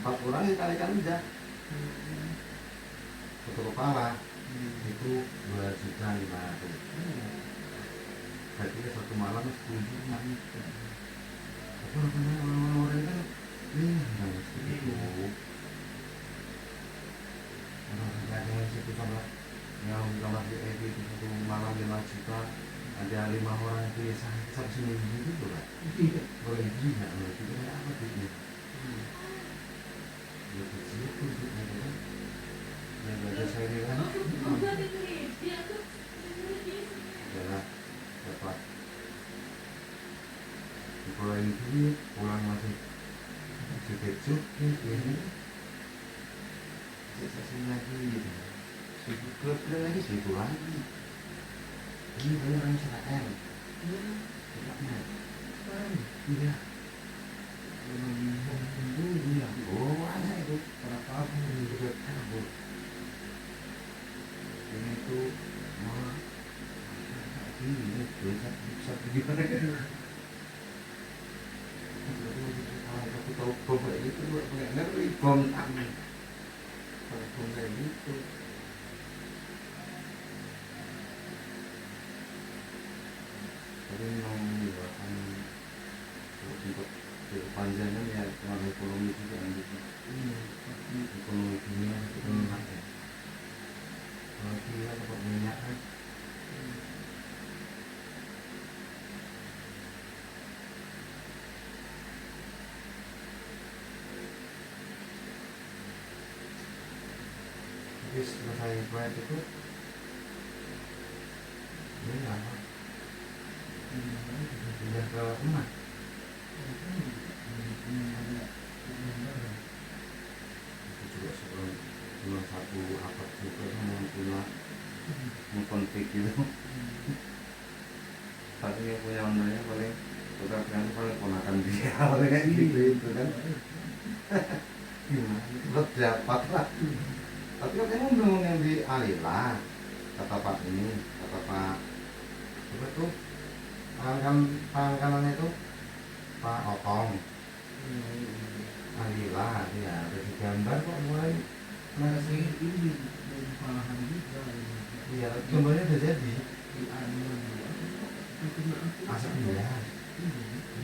4 orang ya kalikan aja. Satu kepala itu 2.500.000. Berarti satu malam 10 juta. Tapi orang-orang kan kan segitu. Orang ada yang situ sama yang kamar di itu satu malam 5 juta. Ada 5 orang itu ya sampai seminggu gitu kan. Boleh gila loh, itu kayak apa duitnya? Ya begitu duitnya kan. Yang belajar saya kan adalah dapat dikeluarin duit, pulang masih joget-joget ini sesi lagi gitu. Klub lagi situ lagi. Ini banyak orang Israel. Iya. Iya. Oh, ada itu. Para kamu juga kabur. Ini itu malah ini bisa gimana? Aku tahu bom kayak gitu, nggak ngerti bom tangan. Kalau bom kayak gitu. Tapi memang menyebabkan untuk kepanjangan ya pengaruh ekonomi juga gitu. Ekonomi dunia itu meningkat ya. Kalau kita dapat minyak kan. Tapi selesai proyek itu ini apa? Pindah ke emas. Itu juga sebelum satu atap juga mau punya konflik gitu. Tapi yang punya ondanya paling pekerjaan paling ponakan dia kayak gitu itu kan. Gimana itu buat dapat lah. Tapi katanya belum yang di Alila kata Pak ini, kata Pak apa tuh tangan kanannya itu Pak Otong. Alila ya ada di gambar kok mulai ngasih ini pengalaman juga. Iya gambarnya udah jadi asapnya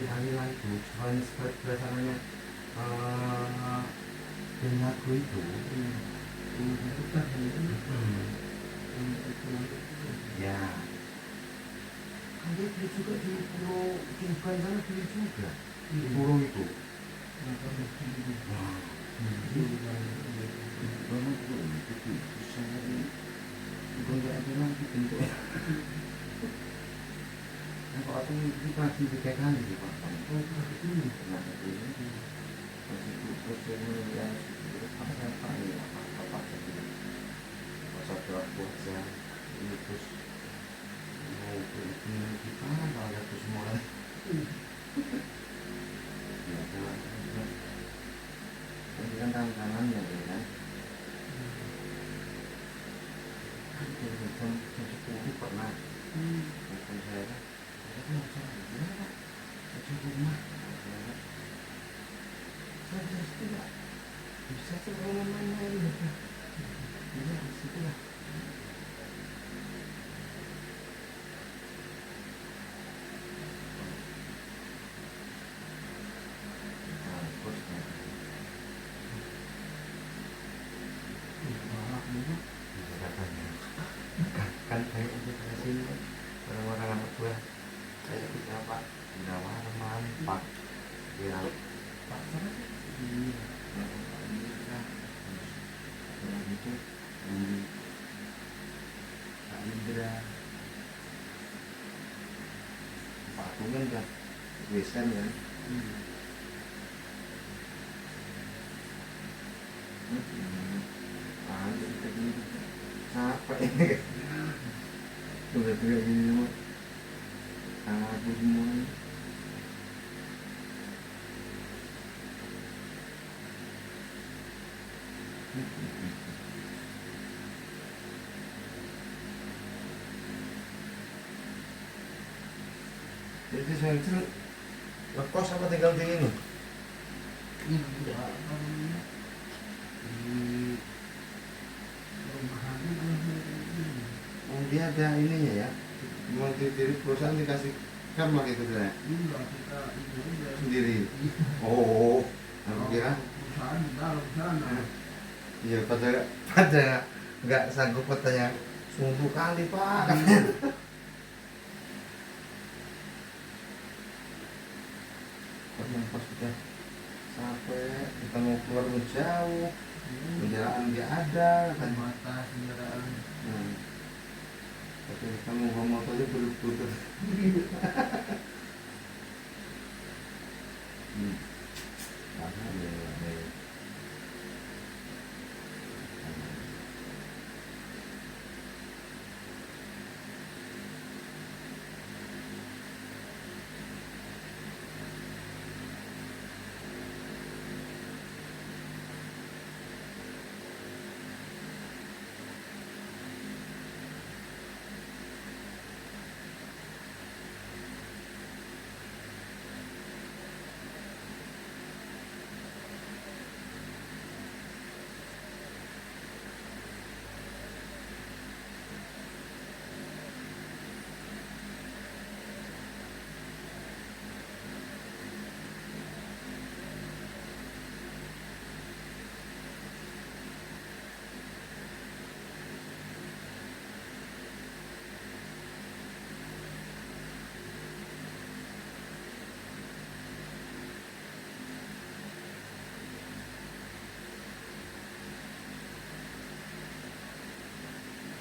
di Alila itu selain berdasarkannya dengaku itu ya kan dia beli juga di pulau Tuban sana, beli juga di pulau itu. Kalau aku itu pasti 3 kali di Pak. Oh, ini pernah ini masih terus ya apa ini apa jadi pasal puasa ini terus mau ini kita kalau terus semua ya kan ini kan tangan kanannya ya kan itu jam 10 pernah telepon saya kan saya mau cari gimana Pak saya rumah saya tidak bisa selalu main-main gitu ya disitulah kan saya untuk kasih orang-orang anak gue saya bisa Pak Gunawan Pak ya Pak sana sih itu Pak Indra Pak Atung kan udah Western kan capek ini udah kayak gini semua kabur semuanya jadi saya itu ngekos apa tinggal di ini? Iya, dia ada ininya ya, mau di perusahaan dikasih kamar gitu ya? Enggak, kita ini aja Sendiri. Oh, aku kira perusahaan di dalam sana. iya pada nggak sanggup katanya sungguh kali pak. Pernah pas udah sampai kita mau keluar jauh, kendaraan nggak ada kan. Batas kendaraan. Tapi kita mau motornya berputar. Alhamdulillah.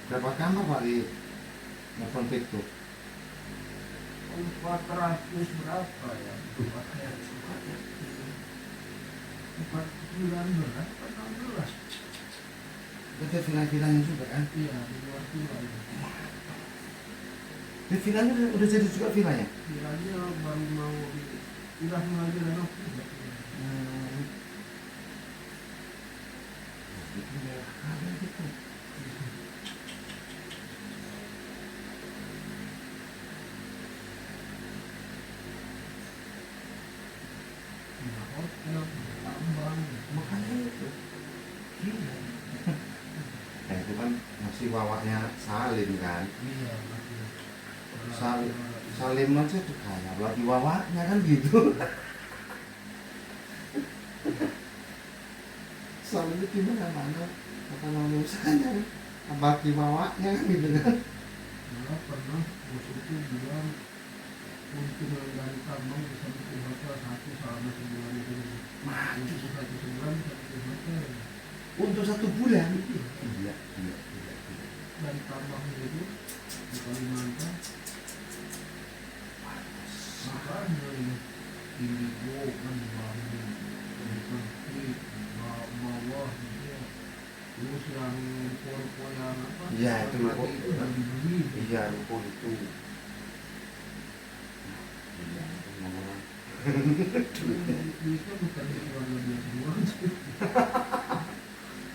Berapa kamar pak di Nelfon itu? 400 berapa ya? 4 bulan berat, 16. Itu villa-villanya juga kan? Iya, di luar villa itu. Di villanya udah jadi juga villanya? Villanya baru mau udah mulai direnovasi. Itu mewah kali gitu. Hotel, tambang, Makanya itu gila. Nah itu kan masih wawaknya Salim kan. iya, Salim aja tuh kayak lagi wawaknya kan gitu. Salim itu gimana mana kata nama usahanya apalagi wawaknya kan gitu kan. malah pernah bos itu bilang untuk dari tambang bisa bikin hotel satu selama sebulan itu. Untuk satu sebulan bisa bikin hotel. Untuk 1 bulan. Iya. Iya. Dari tambang itu di Kalimantan makanya ini indigo kan bangun konflik bawah gitu. Terus yang ruko yang apa? Iya itu ruko. Itu udah dibeli. Iya ruko itu. Iya itu ngomong. Duitnya bukan di keluarga dia semua.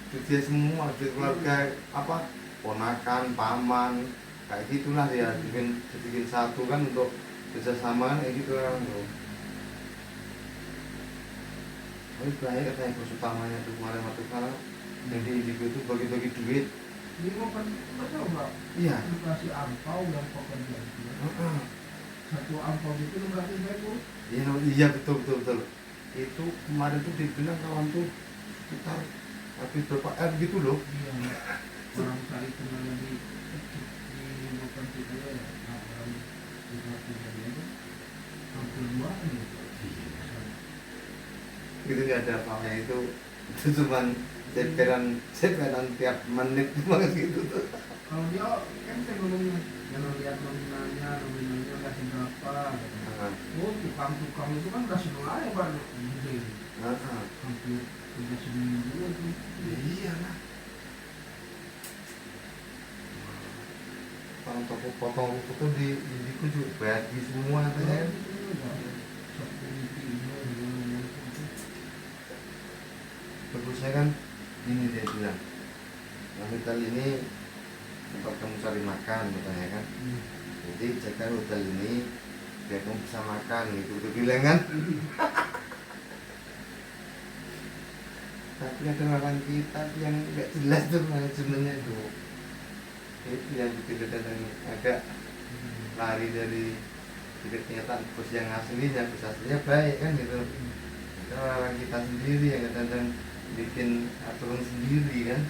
Itu dia semua di keluarga apa ponakan paman kayak gitulah ya bikin satu kan untuk kerjasama kayak gitu kan tuh. Tapi baik katanya bos utamanya tuh kemarin waktu sekarang yang di Indigo itu bagi-bagi duit. Dia mau kan nggak tahu nggak? Iya. Dikasih angpau yang pekerja itu. Satu angpau itu 600.000. Iya betul. Itu kemarin tuh dibilang kawan tuh sekitar habis berapa gitu loh. Iya. Orang cari temannya di bukan itu ya. Nah, orang di Portugal itu hampir 2 gitu. Itu nggak ada apa-apa itu cuman ceperan tiap menit banget gitu tuh. Kalau dia kan saya ngomongnya jangan lihat nominalnya udah seberapa gitu. Oh tukang itu kan udah seneng aja banyak gede. Hampir udah seminggu itu. Iya lah. Kalau potong rumput di Indigo juga bagi semua katanya. Terus saya kan ini dia bilang, yang hotel ini tempat kamu cari makan katanya kan. Jadi jaga hotel ini biar kamu bisa makan gitu tuh bilang kan. Tapi ada orang kita yang nggak jelas tuh manajemennya itu. Itu yang bikin kadang agak lari dari kenyataan bos yang aslinya. Bos aslinya baik kan gitu. Itu orang kita sendiri yang kadang bikin aturan sendiri kan.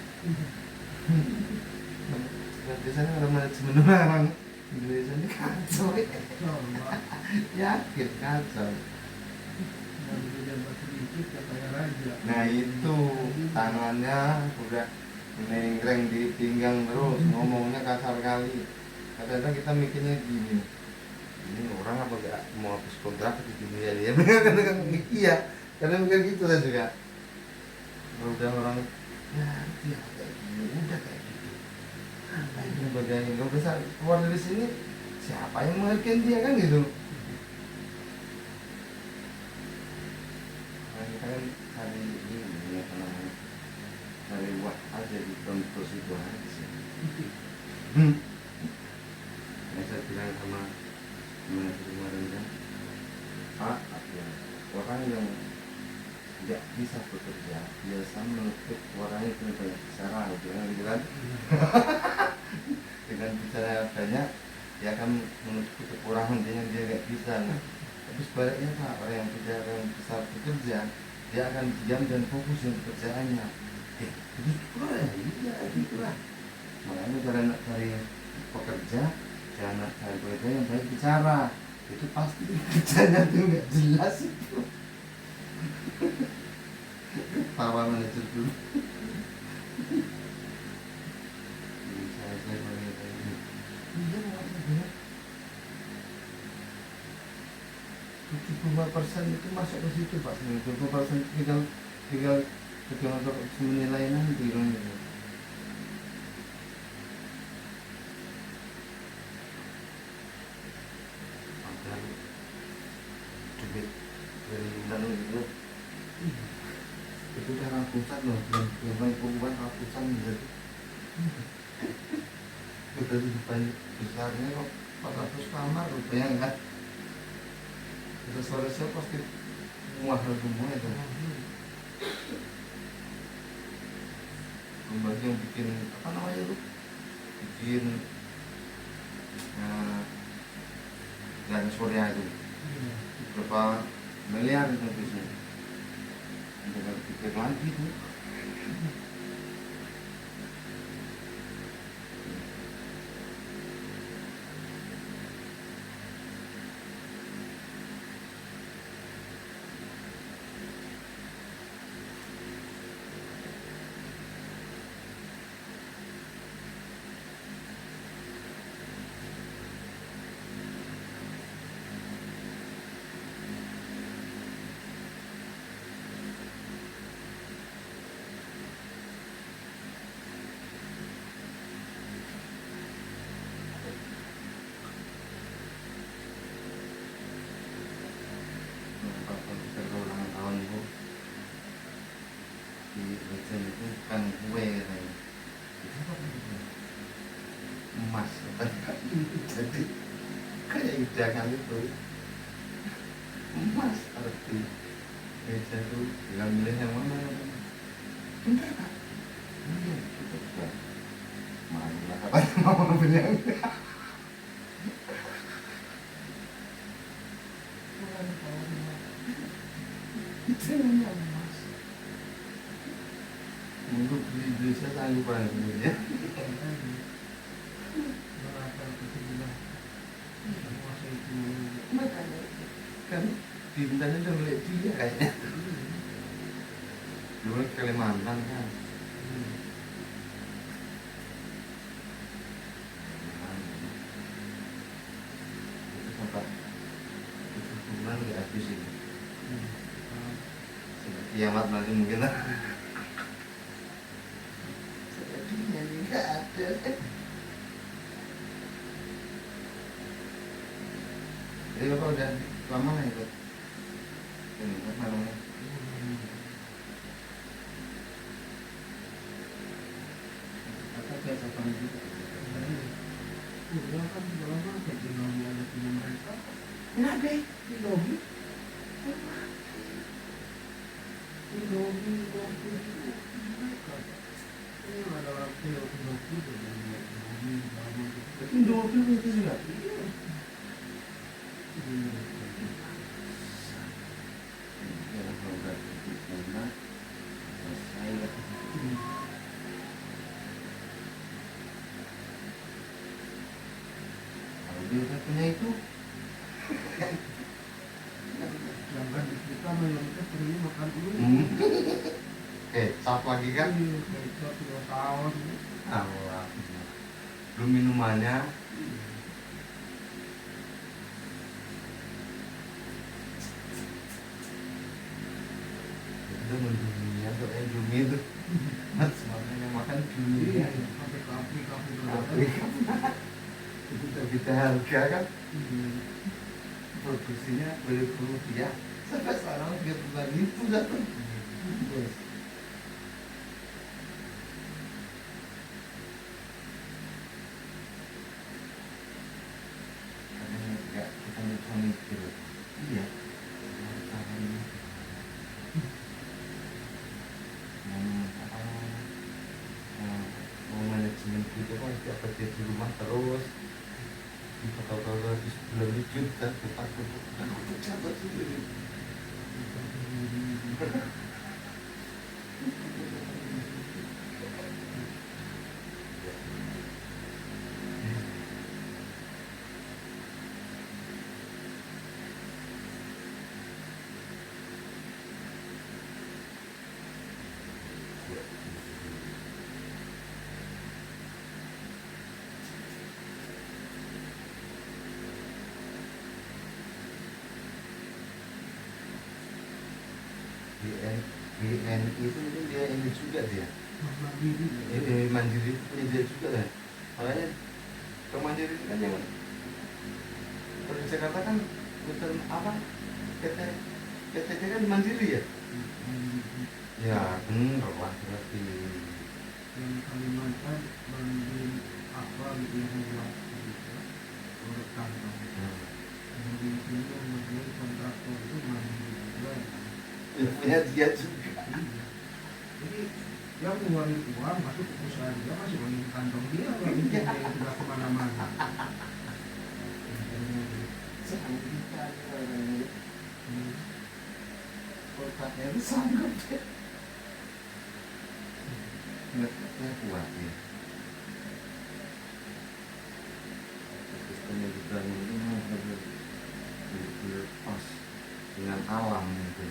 Nah, biasanya orang manajemen orang Indonesia ini kacau ya. Yakin kacau. Nah itu tangannya udah nengkreng di pinggang terus, ngomongnya kasar kali. Kadang-kadang kita mikirnya gini, ini orang apa gak mau hapus kontrak di dunia dia? Iya, kadang mikir gitu saya juga. Kalau udah orang, ya dia kayak gini, udah kayak gitu. Apa yang sebagainya, kalau bisa keluar dari sini, siapa yang menghargai dia kan gitu? Nah, kita kan cari ini apa namanya, cari wah aja di contoh situasi. Nah, saya bilang sama kemarin kan, Pak, ya, orang yang tidak bisa bekerja biasa menutup orang itu banyak bicara, bilang gitu kan. Dengan bicara banyak, dia akan menutup kekurangan dia yang dia nggak bisa. Nah, tapi sebaliknya Pak, orang yang bisa bekerja, dia akan diam dan fokus dengan pekerjaannya. Gitu lah, iya gitu lah. Makanya cari pekerja, jangan bekerja yang baik bicara. Itu pasti kerjanya tuh nggak jelas itu. Tawa manajer dulu. Saya ini. Iya makanya 75% itu masuk ke situ Pak. 75% tinggal untuk menilai nanti dong gitu. Padahal duit dari undang itu udah ratusan loh, yang paling pembuat ratusan jadi udah di depan besarnya kok 400 kamar loh, bayangkan sore-sore pasti muah semua itu. Pembuat yang bikin apa namanya itu, bikin dan Surya itu berapa miliar itu bisnis. Jangan pikir lagi tuh. Ulang tahun itu di Legend itu kan kue katanya. Itu apa itu? Emas jadi kayak hidangan itu emas arti meja itu tinggal milih yang mana. Bener kan? Iya kita juga mana apa yang mau bilang itu yang emas untuk beli Indonesia sanggup banget ya. Makanya kan bintangnya udah mulai dia kayaknya. Dulu Kalimantan kan. Itu sampai 7 bulan nggak habis ini. Kiamat nanti mungkin lah. Sedihnya nggak ada. Jadi Bapak udah lama nih ikut ini apa namanya? Apa kayak sapaan juga? Udah kan udah lama kayak di lobby ada punya mereka. Kenapa? Di lobby? Di lobby mereka. Ini ada orang punya lobby dan di lobby mobil itu juga. Kalau dia udah punya itu, Jangan kita mayoritas pergi makan dulu. kecap lagi kan? Kecap, saus. Allah, belum minumannya. Itu mendunia tuh, Indomie itu. Semuanya makan dunia. Sampai kafe Kita kita harga kan? Produksinya berrupiah. Sampai sekarang 30.000 jatuh. Yes. Kadang nggak kita bisa mikir. Iya. Mau manajemen gitu kan setiap kerja di rumah terus di foto-foto di sebulan juta takut jatuh sendiri. BNI itu mungkin dia ini juga dia mandiri punya dia juga ya. Makanya ke mandiri itu kan yang kalau di Jakarta kan betul apa PT kan mandiri ya. Ya bener lah berarti yang Kalimantan banding apa gitu yang buat urut kantong. Yang di sini yang membuat kontraktor itu mandiri juga. ya, punya dia juga. Jadi dia ngeluarin uang masuk ke perusahaan dia masih banding kantong dia kalau dia sudah kemana-mana. Otaknya itu sanggup ya. Ngetnya kuat ya. Terus penyebutan itu benar-benar pas dengan alam gitu.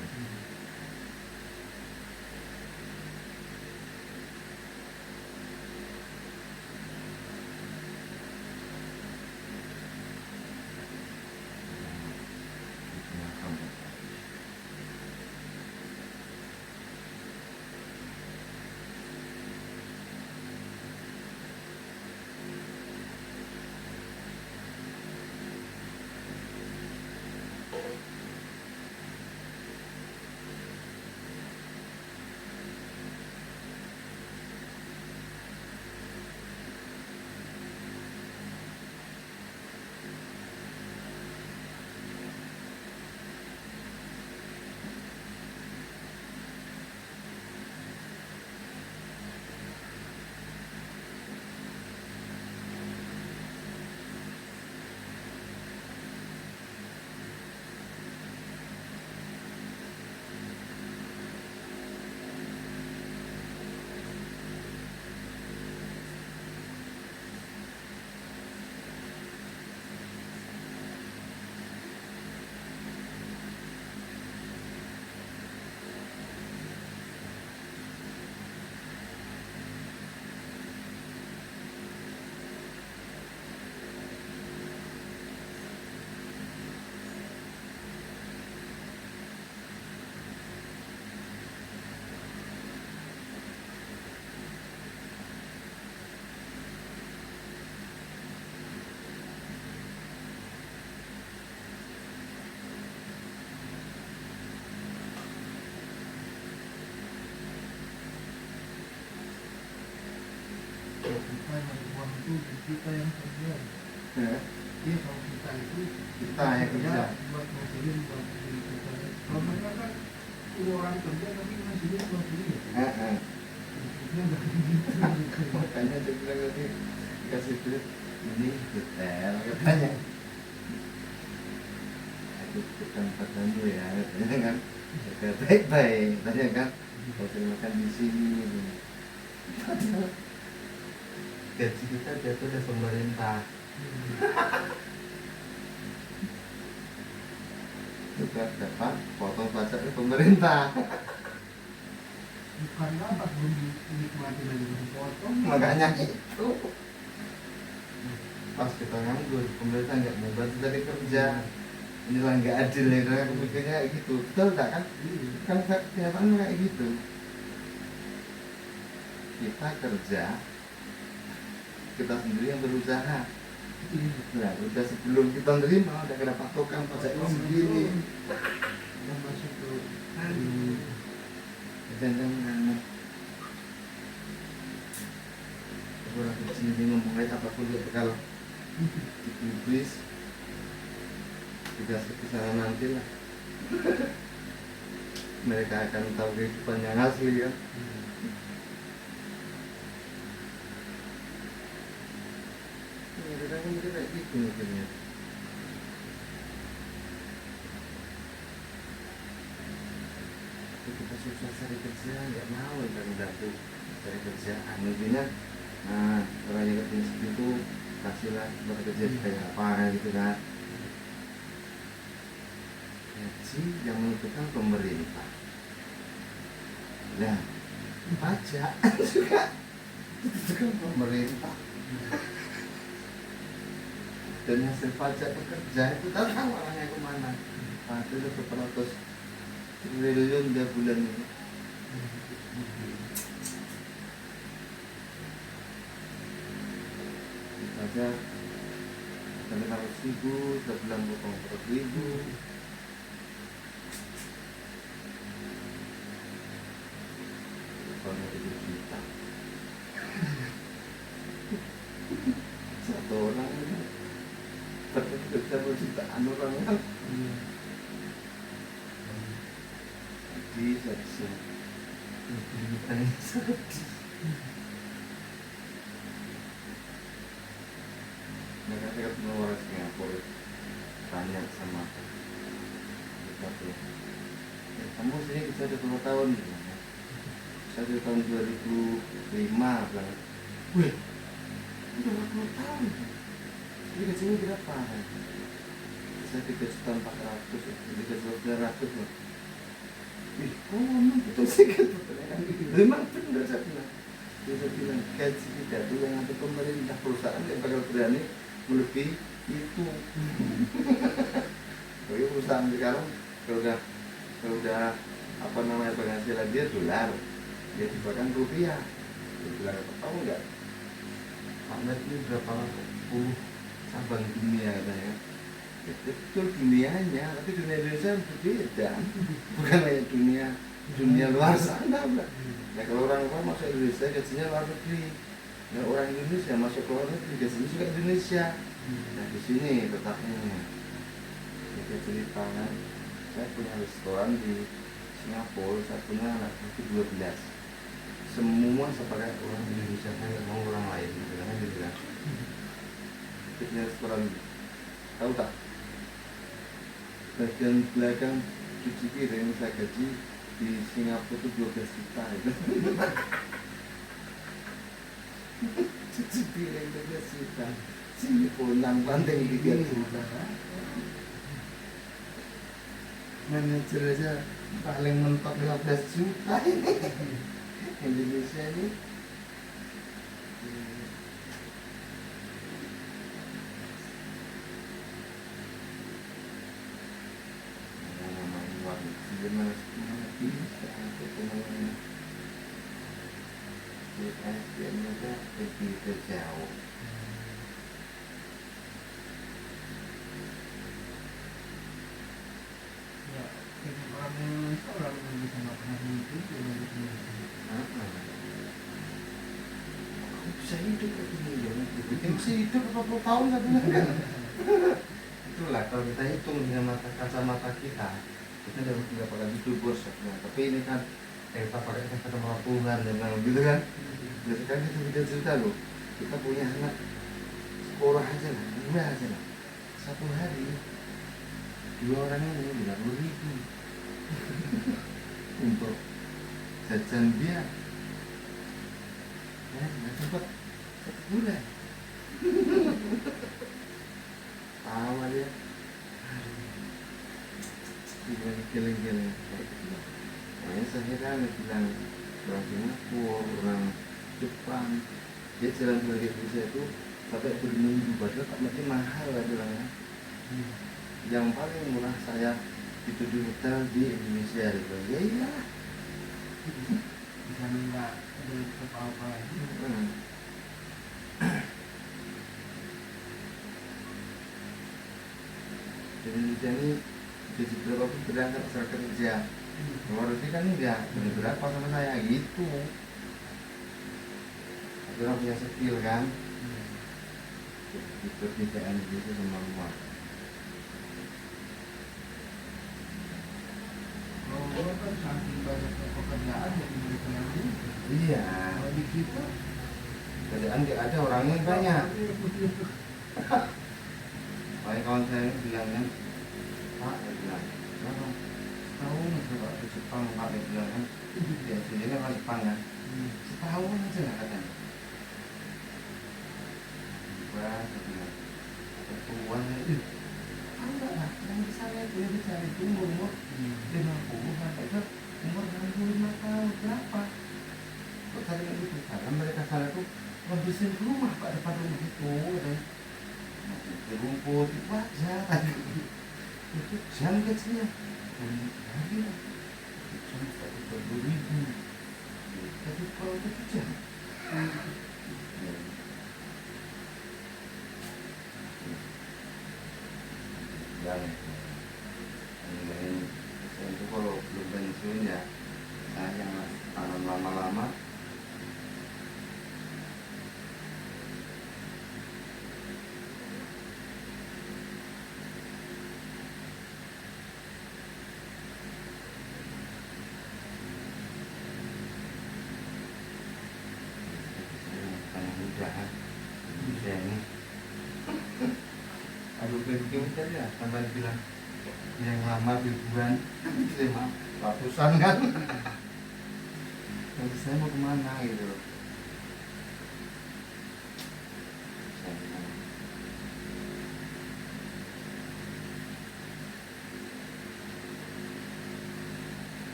Kita yang uang itu kita yang kerja. Iya kalau kita itu Kita yang kerja. buat ngasilin buat diri kita. Kalau mereka kan orang kerja tapi ngasilin buat diri. Maksudnya dari gitu. Makanya dia bilang tadi dikasih duit ini detail katanya. Aku bukan padamu ya katanya kan. Jaga baik-baik katanya kan. Kau sering makan di sini. Padahal gaji kita jatuh dari pemerintah. Juga dapat potong pajak dari pemerintah. Bukan dapat dinikmati lagi dipotong. Makanya itu pas kita nganggur pemerintah nggak mau bantu dari kerja, inilah nggak adil ya. Karena aku mikirnya kayak gitu, betul tak kan? Kan kenyataan kayak gitu. Kita kerja, kita sendiri yang berusaha. Nah, udah sebelum kita nerima udah kena patokan pajaknya sendiri. Yang masuk ke Jangan orang kecil ini ngomongin apapun juga bakal dipublis, dikasih ke sana nanti lah. Mereka akan tahu kehidupan yang asli kan. Kadang-kadang mungkin kayak gitu mungkinnya. Kita susah cari kerja, nggak mau kan bantu cari kerjaan. Mungkinnya, nah orang yang kerja segitu kasihlah bekerja kayak apa gitu kan. Gaji yang menentukan pemerintah. Nah, pajak juga menentukan pemerintah. Dan hasil pajak pekerja itu tahu arahnya kemana? Nah, itu berapa ratus triliun tiap bulan ini. Saja sampai 100.000, setiap bulan potong 100.000. Kalau 7 juta satu orang itu kerja jutaan orang kan. Bisa mereka ketemu orang Singapura, tanya sama kita tuh, kamu sini bisa ada berapa tahun? Saya dari tahun 2005 bilang, wih, udah 20 tahun. Jadi gajinya berapa? Saya 3.400.000, 3.900.000 loh. Ih, kok ngomong betul sih kan? Memang benar saya bilang. Saya bilang gaji kita itu yang ada pemerintah, perusahaan yang bakal berani melebihi itu. Bagi perusahaan sekarang kalau udah apa namanya penghasilan dia dolar, dia dibahkan rupiah. Dia bilang tahu nggak? Ahmed ini berapa puluh cabang dunia katanya. Betul dunianya, tapi dunia Indonesia berbeda, bukan kayak dunia luar sana. Ya kalau orang luar masuk Indonesia gajinya luar negeri, nah orang Indonesia masuk ke luar negeri gajinya juga Indonesia. Nah di sini letaknya. Kita cerita kan, saya punya restoran di Singapura, saya punya anak itu 12. Semua sebagai orang Indonesia, saya nggak mau orang lain, karena dia bilang, kita punya restoran, tahu tak? Bagian belakang cuci piring saya gaji di Singapura itu 12 juta itu. Cuci piring 12 juta, sini pulang banteng 3 juta. Manajer aja paling mentok 15 juta ini. Indonesia ini. Gimana bisa USDN juga begitu jauh. ya, orang Indonesia orang yang bisa makan itu Bisa hidup kayak gini ya, bisa hidup 40 tahun satu kan. Itulah kalau kita hitung dengan kacamata kita nggak pakai hidup bos. Nah, tapi ini kan kita pakai kacamata Tuhan dan gitu kan. Jadi kan kita cerita loh, kita punya anak sekolah aja lah, murah aja lah. Satu hari 2 orang ini 30.000 untuk jajan dia. Ya, nggak sempat 1 bulan. Sama dia. Geleng-geleng kayak gitu. Makanya saya kan bilang orang Singapura, orang Jepang, dia jalan-jalan ke Indonesia itu sampai berminggu, padahal tak mesti mahal lah bilangnya. Yang paling murah saya itu di hotel di Indonesia gitu. Ya iyalah. Di sana nggak ada apa-apa lagi. Di Indonesia ini gaji berapa pun berangkat asal kerja. Luar negeri kan enggak, berapa sama saya gitu. Ada orang punya skill kan. Itu perbedaan gitu sama luar. Kalau kan saking banyaknya pekerjaan jadi mereka yang ini. Iya. Kalau di kita Kerjaan nggak ada, orangnya banyak. Paling kawan saya ini bilang kan, Pak, dia bilang, kenapa? Setahun aja Pak di Jepang, Pak, dia bilang kan, ya sini kan orang Jepang kan, setahun aja nggak katanya. Wah, dia bilang, ketuan itu, tahu nggak lah, yang di sana itu yang dicari itu umur 50 sampai ke umur 65 tahun, kenapa? Kok cari yang itu? Karena mereka sana tuh ngebersihin rumah Pak, depan rumah itu, katanya. Di rumput itu aja tadi itu jam kecilnya lagi lah jam 120.000 tapi kalau itu jam yang saya itu kalau belum pensiun ya saya masih tanam lama-lama. Jahat bisa ini aduh begitu ya tambah bilang yang lama ribuan terima ratusan kan nanti saya mau kemana gitu loh.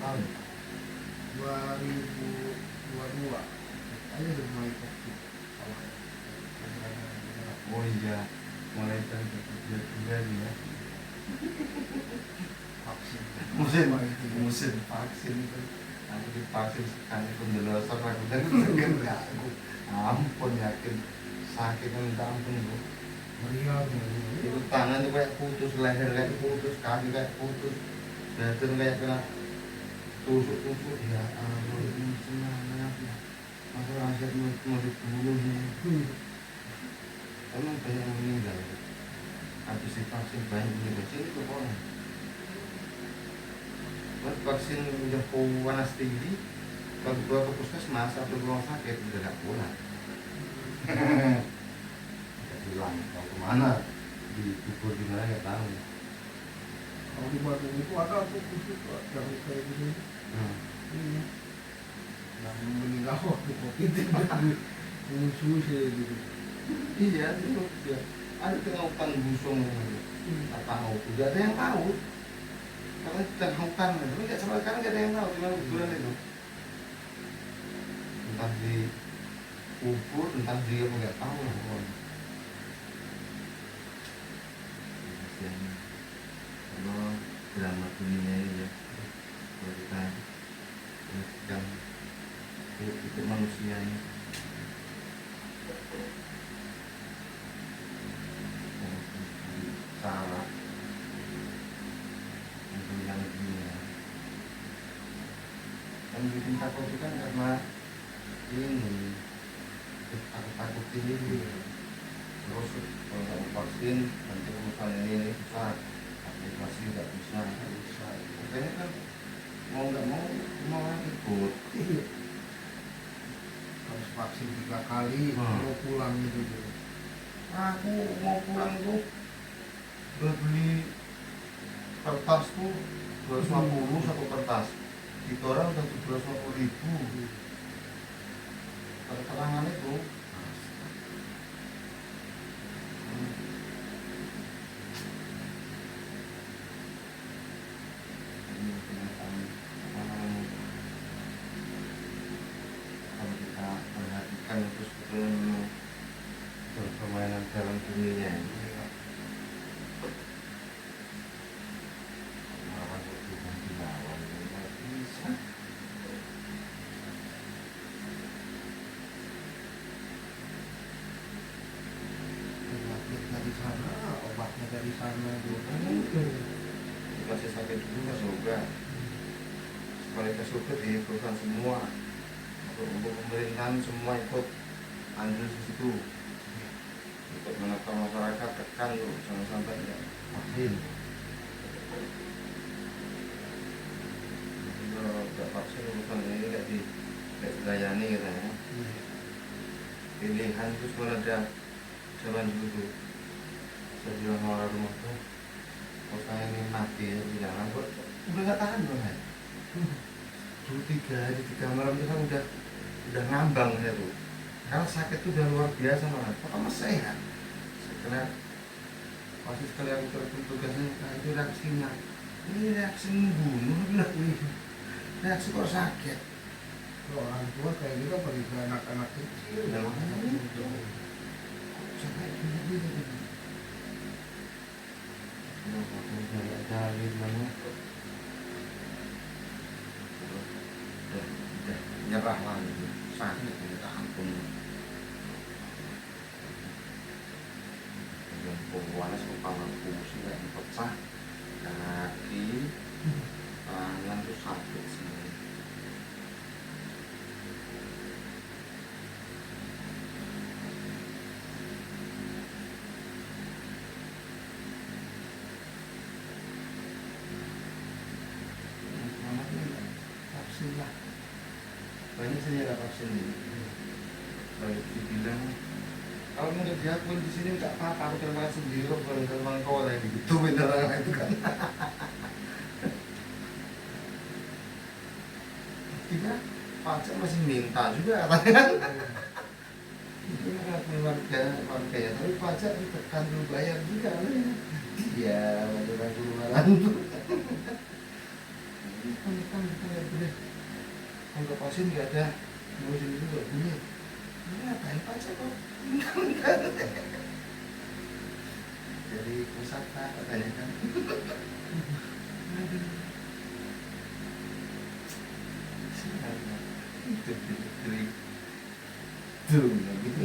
tahun 2022 aja udah mulai COVID awal. Oh iya, mulai terjadi juga nih ya. Vaksin musim vaksin itu aku divaksin sekali penjelasan aku dan enggak aku ampun yakin sakitnya minta ampun bu. meriah Itu tangan itu kayak putus, leher kayak putus, kaki kayak putus, dan kayak kena tusuk-tusuk ya ini semuanya masalah aset mau dibunuh nih. Emang banyak yang meninggal habis divaksin, banyak meninggal sini tuh orang vaksin udah panas tinggi kalau bawa ke puskesmas atau ke rumah sakit udah gak pulang. Udah hilang, tahu kemana, dikubur di mana gak tahu. Kalau di Bandung itu ada tuh khusus yang kayak gini. Ini yang meninggal waktu COVID musuh sih gitu. Iya, itu ya. Ada tengah hutan busung nggak tahu, udah ada yang tahu karena tengah hutan, tapi nggak sampai sekarang nggak ada yang tahu di mana kuburan itu. Entah di kubur, entah di apa nggak tahu lah pokoknya. Kalau drama dunia ini ya, kalau kita menyaksikan hidup manusia ini. Salah untuk yang dunia yang bikin takut itu kan karena ini takut ini terus kalau nggak mau vaksin nanti misalnya ini susah aplikasi nggak bisa makanya kan mau nggak mau ikut Harus vaksin 3 kali mau pulang gitu. aku mau pulang itu udah beli kertas tuh 250 satu kertas di orang udah 250.000 keterangan itu. Ini kenyataan kalau kita perhatikan itu sebetulnya permainan dalam dunia ini. Dari sana, obatnya dari sana juga. Masih sakit dulu masuk surga. Setelah ke surga diikutkan semua. Untuk pemerintahan semua ikut andil di situ. Untuk menekan masyarakat tekan tuh jangan sampai ya vaksin. Kalau tidak vaksin urusan ini tidak dilayani katanya. Pilihan itu cuma ada jalan dulu. Saya bilang orang rumah tuh, kalau saya ini mati ya jangan, udah nggak tahan loh kan. Dulu 3 hari 3 malam itu kan udah ngambang saya tuh, karena sakit itu udah luar biasa malah. Pertama sehat, karena pasti sekali aku telepon tugasnya, nah itu reaksinya, ini reaksi membunuh, bilang reaksi kok sakit. Kalau orang tua kayak gitu pergi ke anak-anak kecil. Udah makanya itu, sampai gini. Dari mana? Udah nyerah lah gitu. Sakit minta ampun. Yang panas kepala pusing kayak pecah, kaki, tangan tuh sakit semua. Vaksin lah, banyak saja vaksin ini. Kalau dibilang kalau nggak diakui di sini nggak apa-apa, aku terima sendiri kok, kalau teman kau lah gitu bener orang itu kan. Kita pajak masih minta juga katanya. Ini warga ya, tapi pajak ditekan dulu bayar juga katanya. Iya, orang keluaran tuh. Kan kita nggak boleh anggap vaksin nggak ada ngurusin itu nggak boleh. Ini ngapain pajak kok? Dari pusaka katanya kan. Itu tuh gitu.